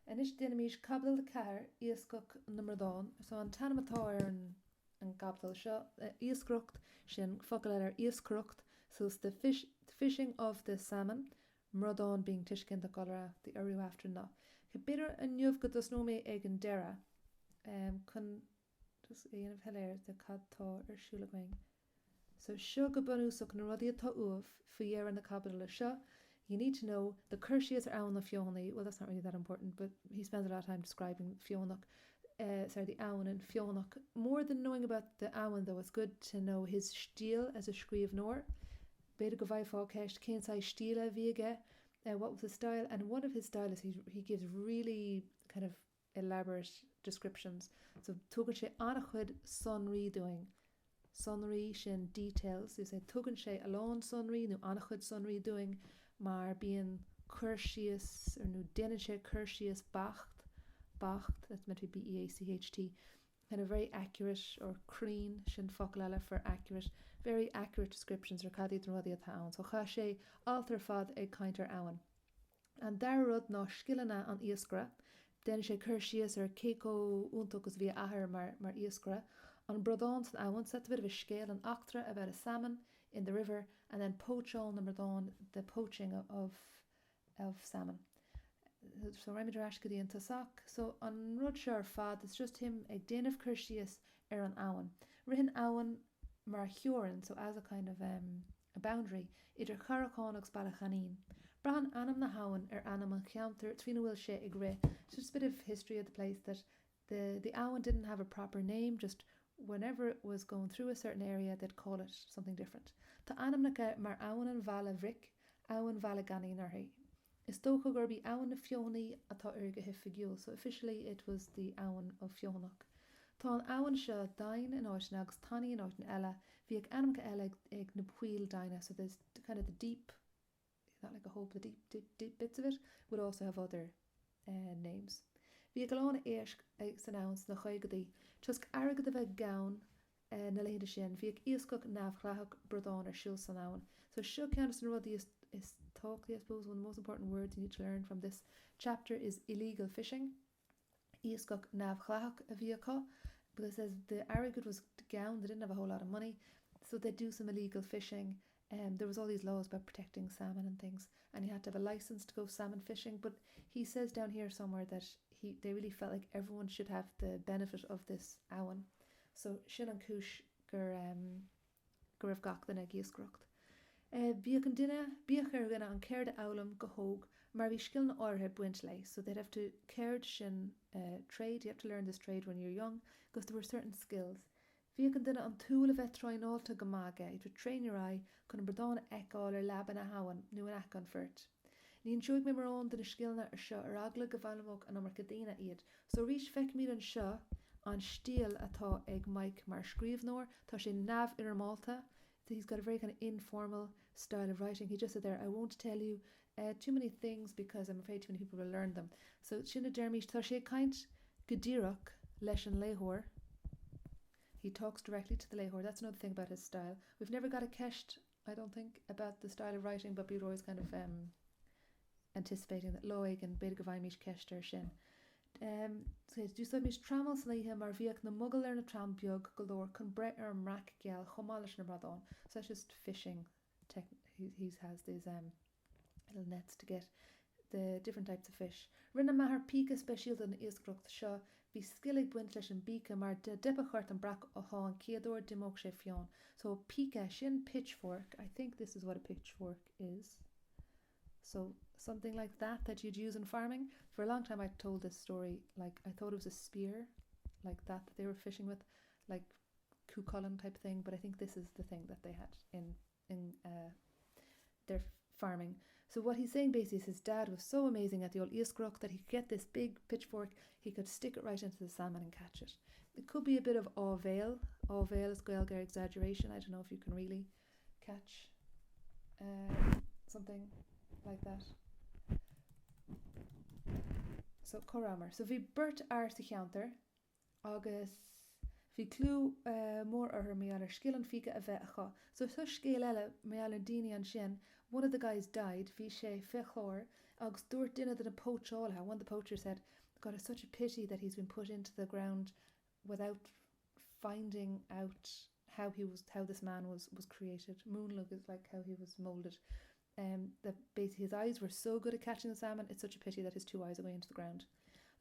En is dinamís Caibidil de ceathair Iascach na mBradán, so an tanamatá an Caibidil seo Iascrocht sin focail ar Iascrocht, so it's the fishing of the salmon, mBradán being tuiscint de cholera, the uru after na. Ge bitter a nniuh go dus nó mé ag an deire, chun just éanamh heléir de cadtá ar siúla going. So seo go bunúsach na rudí atá uamh faoiar an na Caibidil seo. You need to know the Cursias are Awan of Fionnaí. Well, that's not really that important, but he spends a lot of time describing Fionnacht, the Awan and Fionnacht. More than knowing about the Awan, though, it's good to know his stíl as a scríomh nor. Beta go bhaith fá ceist, cén sa stíle bhíige, what was his style, and one of his styles he gives really kind of elaborate descriptions. So tugann sé annach chud sonraí doing. Sonraí sin details. You say tugann sé alone sonraí, no annach chud sonraí doing. Maar bíon Cursius or nu déanann sé Cursius bacht, that's meant to be B-E-A-C-H-T, kind of very accurate, or crín sin focail eile for accurate, very accurate descriptions or cadí rudí atá ann. So cha sé altar fad ag caintear ann. And dar rud ná skillana an Iascra, déanann sé Cursius or Keiko úntagus bhí ahar mar Iascra. On Bradán san Awan set a bit of a scale and actra about a salmon in the river, and then poach all number Bradán, the poaching of salmon. So Remy Drashkadi and Tasak. So on Rudshar Fad, it's just him ag Danav Cursius an Awan. Rihin Awan mar Huron, so as a kind of a boundary, idir Characónachs Balachanin. Brahan Anam na Hawan Anam an Chianter, Trina will she igre. It's just a bit of history of the place that the Awan didn't have a proper name, just whenever it was going through a certain area, they'd call it something different. Ta anam nacha mar awan an vala vrick, awan vala gani narhi. Is tócha gurbi awan na Fionnaí atá urge hifigiúil, so officially it was the awan of Fionnacht. Tá an awan seo dain in áitin agus tani in áitin ella, bhí ag anam ca ella ag na phuil daine, so there's kind of the deep, not like a whole, the deep bits of it would also have other names. Bhí golána éisc ag san áns na chuigedaí, tusk agad a bheith gaun na léide sin, bhí ag Iascach nabhchleach Bradán ar siúl san áin. So seo ceannas an rudí is talkly, I suppose. One of the most important words you need to learn from this chapter is illegal fishing. Iascach nabhchleach a bhí acu, but it says the agad was gaun, they didn't have a whole lot of money, so they do some illegal fishing. There was all these laws about protecting salmon and things, and you had to have a license to go salmon fishing, but he says down here somewhere that they really felt like everyone should have the benefit of this awan. So sin an cúis gur raibh gach den ag Iascrocht. Bíoch an duine bíoch ar gana an céir de álam go hóg, mar bhí scill na áirithe buint lei, so they'd have to céir sin trade. You have to learn this trade when you're young, because there were certain skills. Bhíoch an duine an túil a bheith troináilta go mága, you would train your eye chun an Bradán eáil ar leban a hawan nu an ach an firt. Níon seoig mé mar ón den scilna ar seo ar agla go bhhailmóg an amar cadéine iad. So rís feic míad an seo an stíl atá ag Mike mar scríbhnóir, tá sé nav ar Malta. So he's got a very kind of informal style of writing. He just said there, I won't tell you too many things because I'm afraid too many people will learn them. So sinna dermis tá sé kaint godíireach leis an léthóir. He talks directly to the léthóir. That's another thing about his style. We've never got a ceist, I don't think, about the style of writing, but we're always kind of anticipating that loig and beidir go bhaid mis ceistir sin. So dús mis tramal san ihe mar bhíoch na mugal ar na trambeag golóir chun bre ar an mrac geal chomáis na Bradán. So that's just fishing. He has these little nets to get the different types of fish. Rinne mahar píca speisial an Iascrocht seo, bhí skillig buint leis an bíca mar de dipachart an brac ó há an ciador dimóg sé fion. So píca sin pitchfork, I think this is what a pitchfork is. So something like that you'd use in farming. For a long time I told this story, like I thought it was a spear, like that they were fishing with, like cuchulainn type thing, but I think this is the thing that they had in their farming. So what he's saying basically is his dad was so amazing at the old Iascrocht that he could get this big pitchfork, he could stick it right into the salmon and catch it. It could be a bit of ábhéal. Ábhéal is Gaeilge exaggeration. I don't know if you can really catch something like that. So Corammer. So bhí burt ar sa cheantar agus Bhí clú mór ar méallar skillan fica a bheith a cha. So scéal eile méallar daine an sin, one of the guys died, bhí sé fechlór, agus dúirt duine that a poachála. One of the poachers said, God, it's such a pity that he's been put into the ground without finding out how this man was created. Moonlug is like how he was moulded. That basically his eyes were so good at catching the salmon, it's such a pity that his two eyes are going into the ground.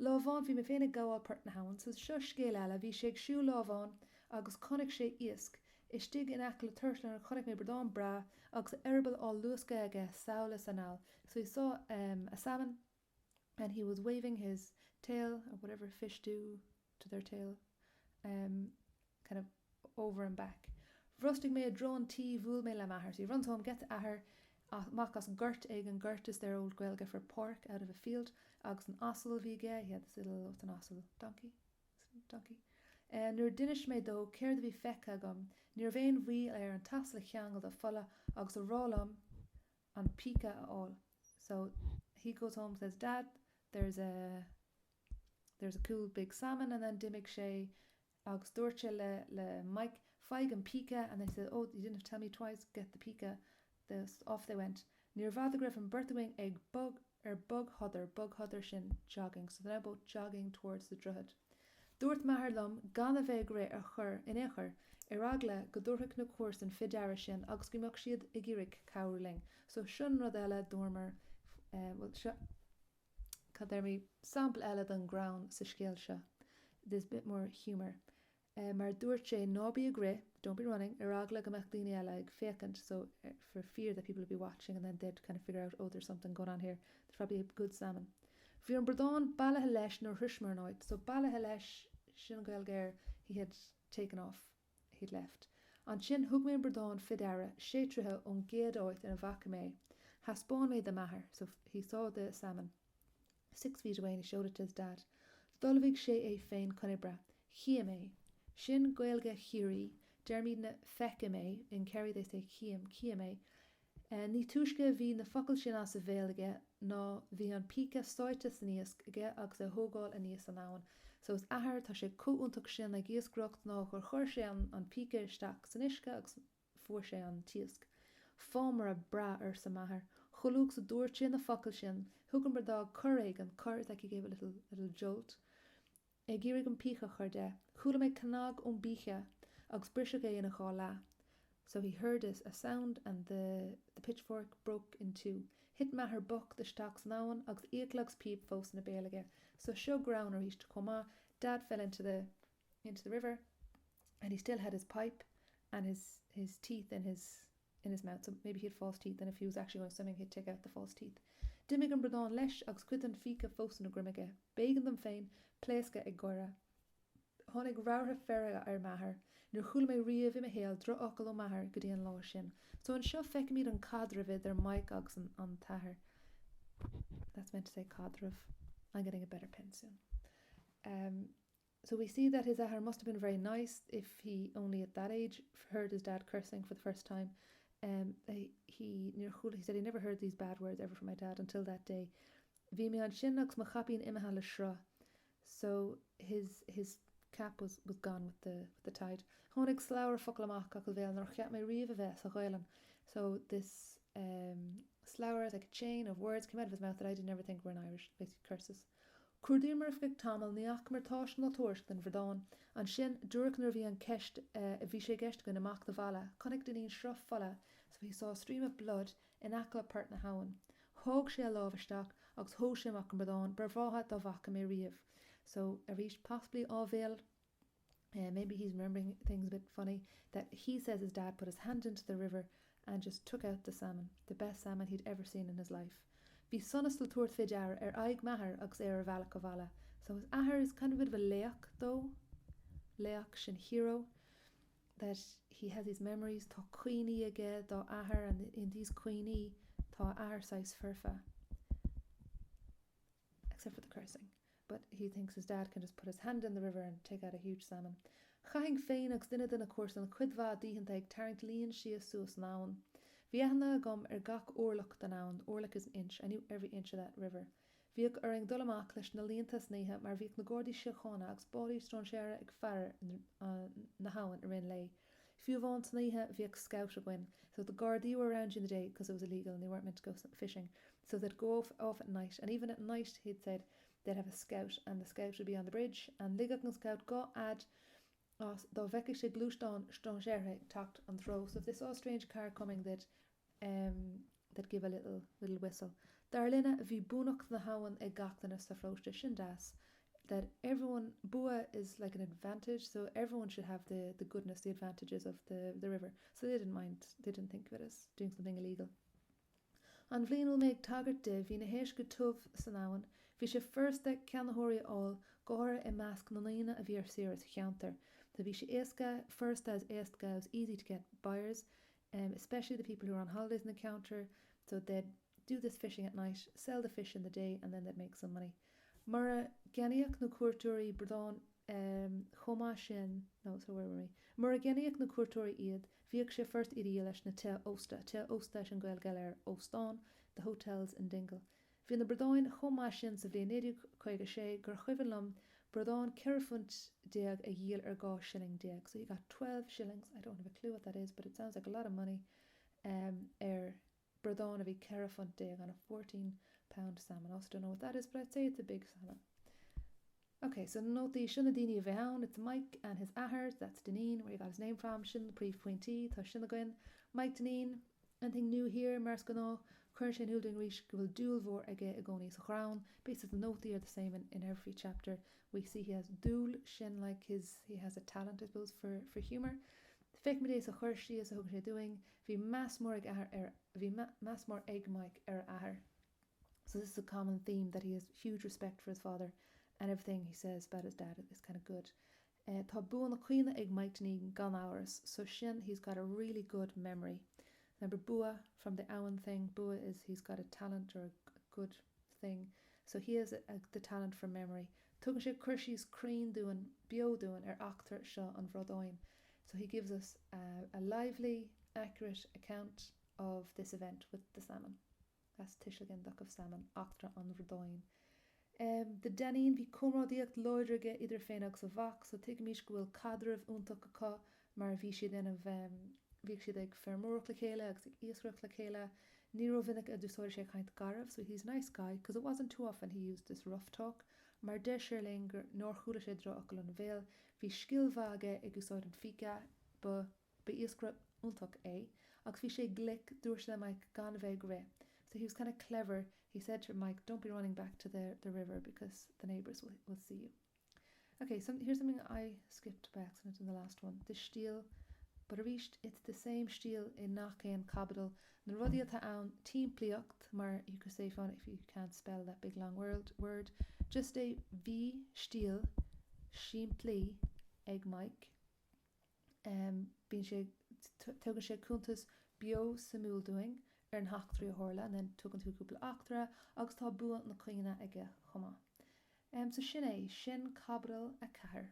Lábháin bhí me féinna gáil pert na hain, so seo scéal eile, bhí sé ag siú lábháin agus connic sé Iascach, istigh in aice le tuirseáin connic mBradán bra agus airbal á luasca aige saolas anal. So he saw a salmon and he was waving his tail, or whatever fish do to their tail, kind of over and back. Rustig me a drone tea vul me la maher. So he runs home, gets aher, makas gurt egg, and gurt is their old Gaeilge for pork out of a field. Agus an ossel vige, he had this little, what's an ossel? Donkey. Nuair dinish me do, céir de bhí fecha gom, níor bhéin bhí ar an tasla cheangal da folla agus a rálam an pika all. So he goes home, says, Dad, there's a cool big salmon, and then dimig sé agus dúirte le Mike feig an pika, and they said, oh, you didn't have to tell me twice, get the pika. Off they went. Níor bhad a gribh an birthwing ag bug hodder sin jogging. So they're both jogging towards the druid. Dúirt maher lom gan a bheith ré ar chur in éair aragla go dúirtha na cuas an fidara sin agus gimach siad i gírig cowling. So sin rud eile dormer cad there me sample eile den ground sa scéal seo. There's a bit more humour. Mar dúirt sé nábí a gré, don't be running, aragla gomach daoine eile ag fécant, so for fear that people would be watching and then they'd kind of figure out, oh, there's something going on here. There's probably a good salmon. Bhí an Bradán bailithe leis nó thuismar náid. So bailithe leis sin Gaeilge he had taken off, he'd left. An sin thug mé an Bradán fidara sétrithe ón géad áit in a bhaca mé. Haspáin mé the maher, so he saw the salmon 6 feet away and he showed it to his dad. Dulvig sé é féin conibra, chia mé. Sin Gaeilge chirí, dermid na fecha mé, in Kerry they say chia mé. Ní túisce bhí na focail sin as a bhéalaige ná bhí an píca stáite san Iascach aige agus a thógáil a níos an áin. So is ahar tá sé cúúntaach sin ag Iascach ná gur chuir sé an píca isteach san Uisce agus fuair sé an Tiasc. Fámar a bra ar sa maher. Cholúg sa dúirt sin na focail sin, thug an Bradán cur ag an cur, like he gave a little jolt. Ag gírig an pícha chuir de. Chúla mé canag ón bícha agus brisise é ina chá lá. So he heard a sound and the pitchfork broke in two. Hit maher buck the stocks náan agus éaglags peep fós na béalaige. So show ground reached to coma. Dad fell into the river, and he still had his pipe and his teeth in his mouth. So maybe he had false teeth, and if he was actually going swimming, he'd take out the false teeth. Dimig an Bradán leis agus cuidan fica fós na grimmige. Bégan them féin, pléasca ag gora. Honnig rártha ferra ar maher. Nuair chúla mé riamh im a héal dro ocail ó maher go dtí an lá sin. So an seo feicimid an cadra vid ar Mike agus an tathair. That's meant to say cadrav. I'm getting a better pen soon. So we see that his ahar must have been very nice if he only at that age heard his dad cursing for the first time. He said he never heard these bad words ever from my dad until that day. Bhí mé an sin agus mo chapín imethe le sra. So his cap was gone with the tide. Honnig slower focail amach acail bhéal nor cheap mé riamh a bheith sa Ghaeilin. So this slower, like a chain of words, came out of his mouth that I did never think were in Irish, basically curses. Cuirdiú mar fig tamil níach mar táis na tuairt den Bradán, an sin dúrach nar bhí an ceist a bhí sé gceist gon amach the vala, connic den shruf falla, so he saw a stream of blood in acla part na hawan. Hóg sé a lábhasteach agus thó sé amach an Bradán, brevátha do bhaca mé riamh. So I reached possibly Ábhéal, maybe he's remembering things a bit funny, that he says his dad put his hand into the river and just took out the salmon, the best salmon he'd ever seen in his life. Bhí sonas le tuairt fidar aig maher agus ar bhealach go bhela. So his ahar is kind of a bit of a leach though, leach sin hero, that he has these memories, tá cuoine aige dá ahar, and in these cuoine tá ahar sais furfa, except for the cursing. But he thinks his dad can just put his hand in the river and take out a huge salmon. Chaing féin agus duine den a cuas an cuidhá díhananta ag tarint líon sias suas náin. Bhí aithne gom gach orlach den náin. Orlach is an inch. I knew every inch of that river. Bhíodh ar an dul amach leis na líontas níthe mar bhíodh na Gordaí síochána agus bádaí stronséire ag fear na hain ar in lei. Few bhaint níthe bhíodh scout a gin, so the Gardaí were around in the day because it was illegal and they weren't meant to go fishing. So they'd go off at night, and even at night, he'd said, they'd have a scout, and the scout would be on the bridge, and ligach an scout go ad dá bheiceadh sé glúisteán stronséire tacht an throw. So if they saw a strange car coming, they'd give a little whistle. Dar linne bhí búnach na hawan ag gachtainna sa fróiste sin das, that everyone, bua is like an advantage, so everyone should have the goodness, the advantages of the river. So they didn't mind, they didn't think of it as doing something illegal. An bhliain méid tagart de bhí na héis go tubh san áhan, bhí sé firsta ceannathirí all gáire I measc na líne a bhí ar siar as cheantar. So bhí sé Iascach first as Iascach, it was easy to get buyers, especially the people who are on holidays in the counter, so they'd do this fishing at night, sell the fish in the day, and then they'd make some money. Mura Geniach na cuairteoirí Mbradáin chomá sin, no, so where were we? Mura Geniach na cuairteoirí iad, bhíodh sé first irí leis na te ósta sin goil gair Óstán, the hotels in Dingle. Bhí na Mbradáin chomá sin sa bhliain 1956 gur chuimhin Mbradáin ceirfunt déag a dhíal ar 2 shilling déag. So you got 12 shillings, I don't have a clue what that is, but it sounds like a lot of money, Mbradáin a bhí ceirfunt déag on a £14 salmon. I also don't know what that is, but I'd say it's a big salmon. Okay, so note the Sinna Dini of Vehown, it's Mike and his ahers, that's Deneen, where he got his name from, Shin the Príomh Pointee, Tá Sinna Gwyn, Mike Deneen, anything new here, Mars Gano, Current and Hulding Rish, will dual vor age agoni so crown. Basically, the note are the same in every chapter. We see he has dual Shin, like he has a talent, I suppose, for humour. Fake me days a Hershey is a hook doing, vi mass more egg Mike ahar. So this is a common theme, that he has huge respect for his father, and everything he says about his dad is kind of good. Tá buan na cuine ag Mike Deneen gan hours, so Shin, he's got a really good memory. Remember Bua from the Owen thing, Bua is he's got a talent or a good thing, so he has the talent for memory. Tugan sé Kirshie's creen doing, bio doing achtar seo an Mbradáin. So he gives us a lively, accurate account of this event with the salmon. That's Tishagan duck of salmon, achtar an Mbradáin. The Deneen bhí cumrádaíocht loidraige idir féinach sa bhach, so tuigimís go bhfuil cadrah úntaach acu, mar bhí siad of bhí siad ag fermúrach le chéile agus ag Iascach le chéile. Ní raibh vinnic a dúsáir sé chaint garibh, so he's a nice guy, because it wasn't too often he used this rough talk. Mar de séirling gur nóir chúla sé dro acu an bhéal, bhí scilmhaige ag úsáid an fica ba Iascach úntaach agus bhí sé glic dúir le Mike gan bheith ré. So he was kind of clever. He said to Mike, don't be running back to the river because the neighbours will see you. Okay, so here's something I skipped by accident in the last one. The stiel, but it's the same stiel in Iascach and Caibidil. Na rudí atá ann timplíocht, mar you could say fun if you can't spell that big long word. Just a V stiel, shimplí, ag Mike. Bín sé tugan sé cúntas bio sa múldoing ar an heachtraí a thorla, and then tugan tú cúpla achtra agus tá buan na cuine aige chumá. So sin Caibidil a cahar.